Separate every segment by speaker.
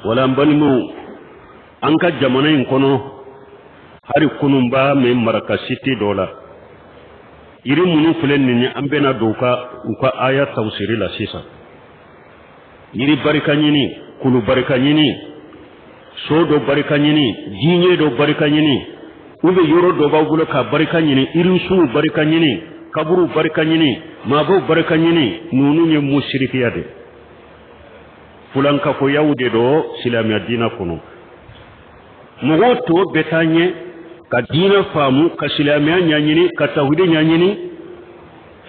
Speaker 1: wala balmu an ka jamana in kono hari kunumba me maraka city dola iri munu fulen ni an bena doka uka aya tawsiri la sisa iri barika nyini kulu barika nyini sodo barika nyini jinye do barika nyini ube yoro do bagulo ka barika nyini iri su barika nyini kaburu barika nyini mabo barika nyini nunu nye mushrikiya de fulanka fo yawde do silamiya dina kono mogo to betanye ka dina famu ka silamiya nyanyini ka tawhidi nyanyini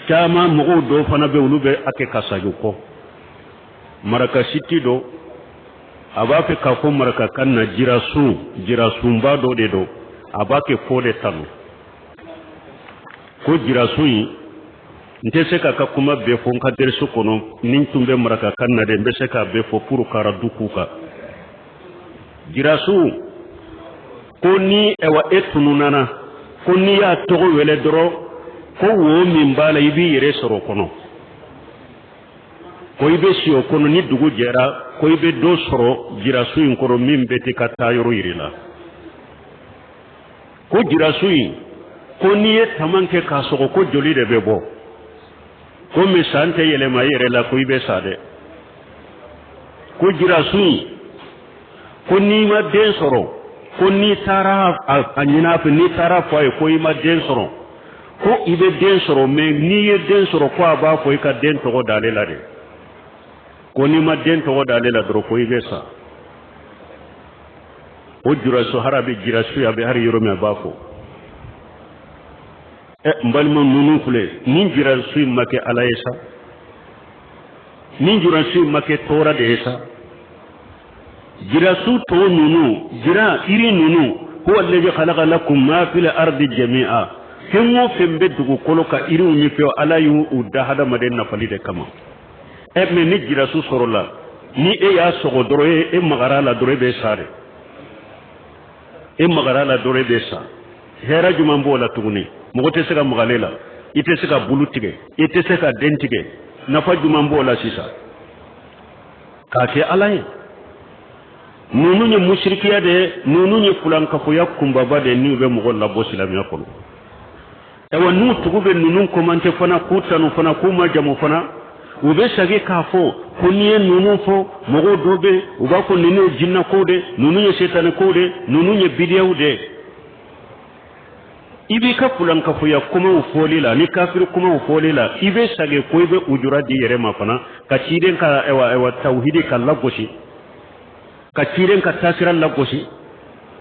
Speaker 1: kama mogo do fana be ulube ake kasaju ko maraka siti do abafe ka ko maraka kanna jirasu mbado de do abake fode tanu ko jirasu yi nte se ka kuma be fo nka dersu kono nin tumbe maraka kanna de mbese ka be fo puru kara dukuka jirasu ko ni ewa etununana ko ni ya togo wele doro ko wo min bala ibi yere soro kono ko ibe siyo kono ni dugu jera ko ibe do soro jirasu in koro min beti ka tayoro yirila ko jirasu in ko ni ye tamanke ka sogo ko joli de bebo ko mi sante yele ma yere la ko ibe sade ko jirasu in ko ni ma den soro ko ni tara anyina fe ni tara fo ko ima den soro ko ibe den soro me ni ye den soro ko aba ko ka den to dale la de ko ni ma den to dale la dro ko ibe sa o jirasu harabe jirasu ya be har yoro me bafo mbalma nunu fule nin jirasu make alaysa nin jirasu make tora de esa jirasu to nunu jira iri nunu huwa alladhi khalaqa lakum ma fil ardi jami'a hinwo fembe dugu koloka iri uni fe ala yu udahada maden na falide kama me ni jirasu sorola ni ya sogo doro magara la doro be sare magara la doro be sa hera juma mbola tuguni mogote seka magalela ite seka bulutige ite seka dentige nafa juma mbola sisa kake alaye nunu nye mushrikiya de nunu nye fulanka fo yakumbaba de ni be mogo la bosilamiya kono ewa nu tugube nunu komante fana kutanu fana kuma jamu fana ube sage kafo kuniye nunu fo mogo dobe uba ko nunu jinna kode nunu nye shetane kode nunu nye bidiyaw de ibi ka fulanka fo yakuma ufolila ni kafir kuma ufolila ibe sage ko ibe ujura di yere ma fana ka ciden ka ewa tauhidi ka lagoshi ka ciren ka tasiran lagoshi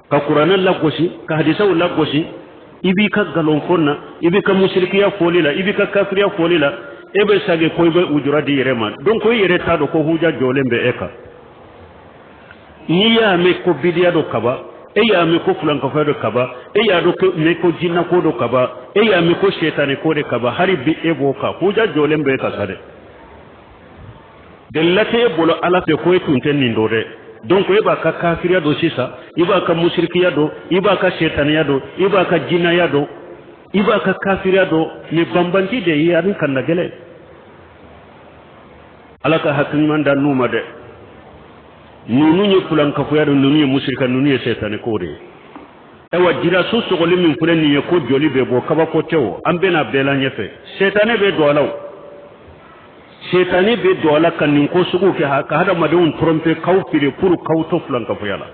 Speaker 1: ka qur'anan lagoshi ka hadisan lagoshi ibi ka galon fonna ibi ka mushrikiya folila ibi ka kafiriya folila ebe sage ko be ujura di yerema donc ko yere ta do ko huja jolembe eka ni ya me ko bidiya do kaba e ya me ko fulan ka fa do kaba e ya do ko me ko jinna ko do kaba e ya me ko shaytane ko de kaba hari bi ebo ka huja jolembe ka sade delate bolo ala fe ko tunten ni ndore donc iba ka kafiriya do sisa iba ka mushrikiya do iba ka shaytaniya do iba ka jinaya do iba ka kafiriya do ni bambanti de yarin kan nagele alaka hakin man da numa de nunu ni fulan ka fu yaro nunu ni mushrika nunu ni shaytan ko de ewa jira so so goli min fulan ni ko joli be bo kaba ko tewo ambena bela nyefe shaytan be do law shaytan be do la kan ni ko sugu ke ha ka hada madun trompe kawfire pour kawto fulan ka fu yala